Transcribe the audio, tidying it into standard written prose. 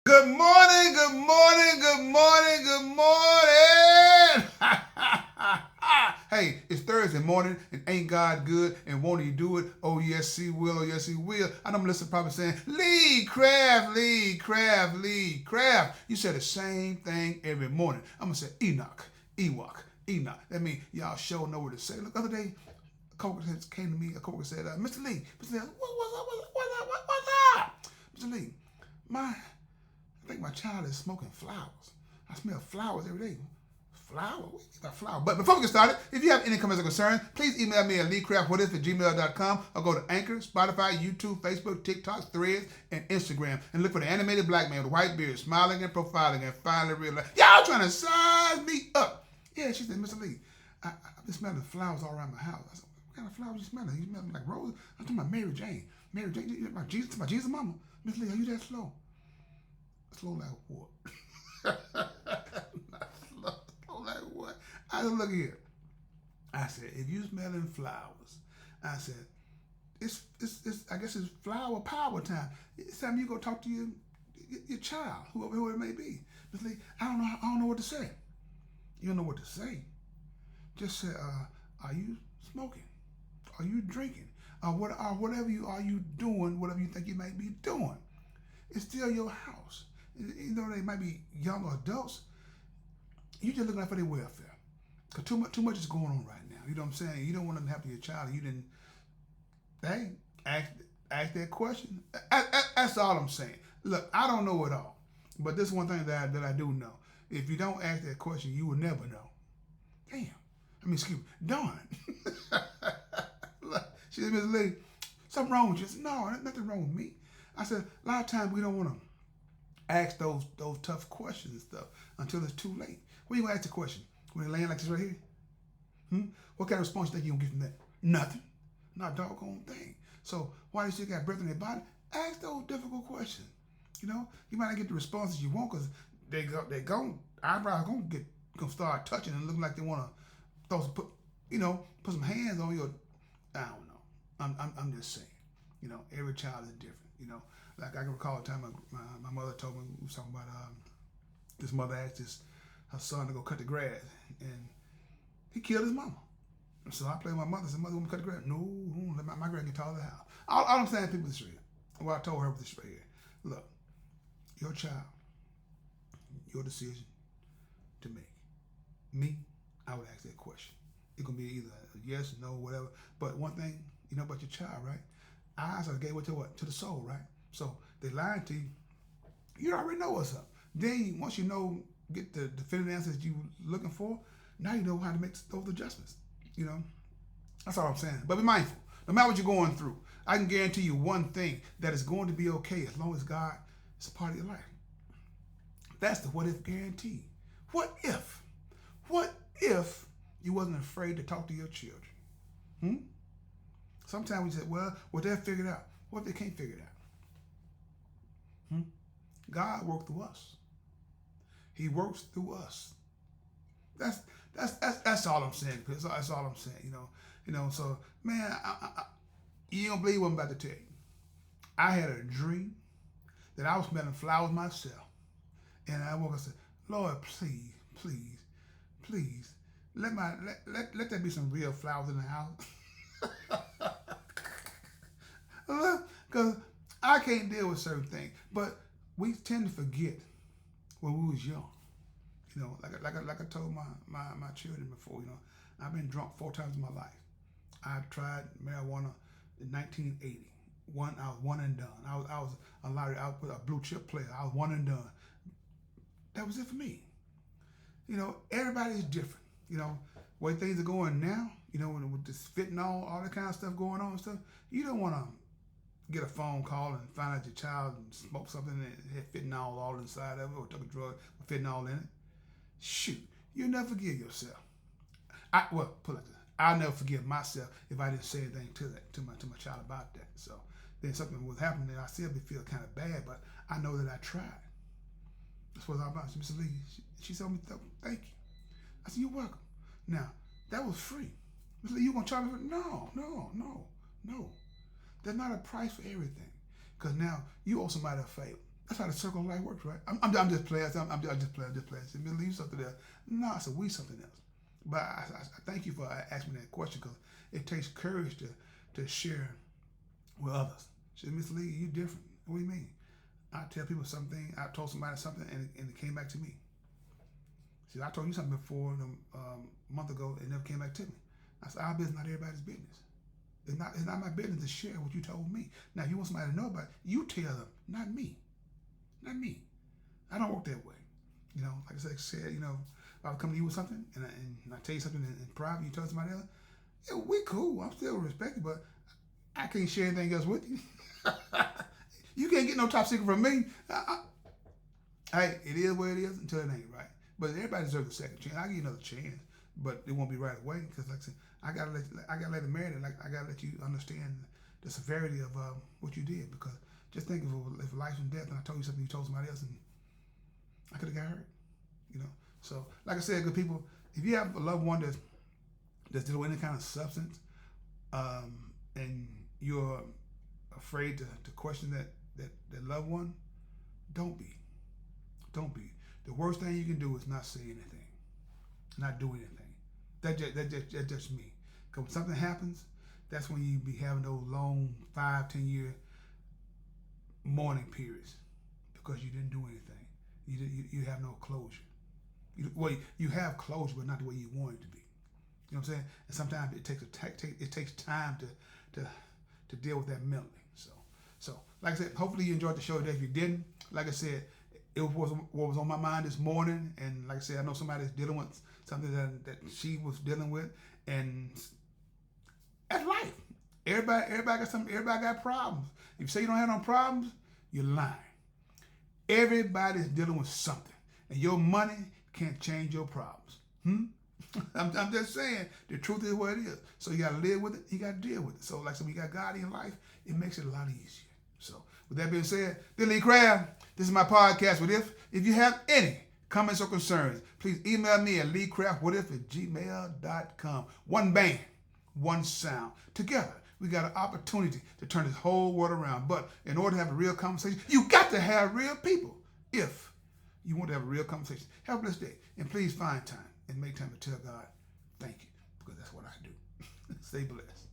Good morning, good morning, good morning, good morning. Hey, it's Thursday morning, and ain't God good? And won't He do it? Oh, yes, He will. Oh, yes, He will. I know I'm listening probably saying, Lee Craft, Lee Craft, Lee Craft. You say the same thing every morning. I'm going to say Enoch, Ewok, Enoch. That means y'all sure know what to say. Look, the other day, a coworker came to me, a coworker said, Mr. Lee, Mr. Lee, what's up? Mr. Lee, I think my child is smoking flowers. I smell flowers every day. Flower? What you got flower? But before we get started, if you have any comments or concerns, please email me at leecraftwhatif@gmail.com or go to Anchor, Spotify, YouTube, Facebook, TikTok, Threads, and Instagram and look for the animated black man with white beard, smiling and profiling and finally realizing, y'all trying to size me up. Yeah, she said, Mr. Lee, I've been smelling flowers all around my house. I said, what kind of flowers you smelling? You smelling like roses? I'm talking about Mary Jane. Mary Jane, my Jesus mama. Miss Lee, are you that slow? Slow like what? slow like what? I said, look here. I said, if you smelling flowers, I said, it's I guess it's flower power time. It's time you go talk to your child, whoever it may be. Miss Lee, I don't know what to say. You don't know what to say. Just say, are you smoking? Are you drinking? Or whatever are you doing, whatever you think you might be doing. It's still your house. You know, they might be young adults. You just looking out for their welfare. Because too much is going on right now. You know what I'm saying? You don't want them to happen to your child. You didn't, hey, ask that question. That's all I'm saying. Look, I don't know it all. But this one thing that I do know. If you don't ask that question, you will never know. Damn. Excuse me. Darn. She said, Miss Lee, something wrong with you? I said, no, there's nothing wrong with me. I said, a lot of times we don't want to ask those tough questions and stuff until it's too late. When you gonna ask the question? When they laying like this right here? What kind of response you think you gonna get from that? Nothing. Not a doggone thing. So why you still got breath in their body? Ask those difficult questions. You know, you might not get the responses you want because eyebrows gonna start touching and looking like they wanna put some hands on your. I don't know. I'm just saying. You know, every child is different. You know, like I can recall a time my mother told me, we was talking about this mother asked her son to go cut the grass, and he killed his mama. And so I played with my mother. I said, "Mother, want me to cut the grass?" No, let my grass get taller than the house. All I'm saying, people, this right here. What I told her was this right here. Look, your child, your decision to make. Me, I would ask that question. It's gonna be either a yes, no, whatever. But one thing you know about your child, right? Eyes are the gateway to what? To the soul, right? So they lying to you. You already know what's up. Then once you know, get the definitive answers you looking for. Now you know how to make those adjustments. You know, that's all I'm saying. But be mindful. No matter what you're going through, I can guarantee you one thing: that it's going to be okay as long as God is a part of your life. That's the what if guarantee. What if? What if you wasn't afraid to talk to your children? Hmm? Sometimes we say, well, they'll figure it out. What if they can't figure it out? God works through us. He works through us. That's all I'm saying. That's all I'm saying. You know. So man, you don't believe what I'm about to tell you. I had a dream that I was smelling flowers myself, and I woke up and said, Lord, please, please, please, let there be some real flowers in the house. Because I can't deal with certain things. But we tend to forget when we was young. You know, like I told my children before, you know, I've been drunk 4 times in my life. I tried marijuana in 1980. I was one and done. I was a blue chip player. I was one and done. That was it for me. You know, everybody's different. You know, the way things are going now, you know, with this fentanyl, all that kind of stuff going on and stuff, you don't want to get a phone call and find out your child and smoke something that had fentanyl all inside of it or took a drug with fentanyl in it. Shoot, you'll never forgive yourself. Put it like this. I'll never forgive myself if I didn't say anything to my child about that. So then something was happening and I still feel kind of bad, but I know that I tried. That's what it's all about. She said, Lee, she told me, thank you. I said, you're welcome. Now, that was free. Miss Lee, you gonna charge me for it? No. There's not a price for everything. Because now you owe somebody a favor. That's how the circle of life works, right? I'm just playing. I'm just playing. I'm just playing. Say, leave something there. No, I said, we something else. But I thank you for asking me that question because it takes courage to share with others. She said, Miss Lee, you different. What do you mean? I tell people something. I told somebody something, and it came back to me. See, I told you something before a month ago. It never came back to me. I said, our business not everybody's business. It's not my business to share what you told me. Now, if you want somebody to know about it, you tell them, not me. Not me. I don't work that way. Like I said, if I come to you with something and I tell you something in private, you tell somebody else, yeah, we cool. I'm still respected, but I can't share anything else with you. You can't get no top secret from me. Hey, it is what it is until it ain't, right? But everybody deserves a second chance. I'll give you another chance, but it won't be right away because, like I said, I gotta let the married, like I gotta let you understand the severity of what you did. Because just think if life and death, and I told you something, you told somebody else, and I could have got hurt. So like I said, good people, if you have a loved one that's dealing with any kind of substance, and you're afraid to question that loved one, don't be. The worst thing you can do is not say anything, not do anything. That's just me. Because when something happens, that's when you be having those long 5-10 year mourning periods because you didn't do anything. You have no closure. You have closure, but not the way you want it to be. You know what I'm saying? And sometimes it takes time to deal with that mentally. So like I said, hopefully you enjoyed the show today. If you didn't, like I said, it was what was on my mind this morning. And like I said, I know somebody's dealing with something that she was dealing with, and that's life. Everybody got something. Everybody got problems. If you say you don't have no problems, you're lying. Everybody's dealing with something, and your money can't change your problems. I'm just saying, the truth is what it is. So you gotta live with it. You gotta deal with it. So like I said, when you got God in your life, it makes it a lot easier. So with that being said, this is Lee Craft. This is my podcast. If you have any comments or concerns, please email me at leecraftwhatif@gmail.com. One band, one sound. Together, we got an opportunity to turn this whole world around. But in order to have a real conversation, you got to have real people. If you want to have a real conversation, have a blessed day. And please find time and make time to tell God, thank you, because that's what I do. Stay blessed.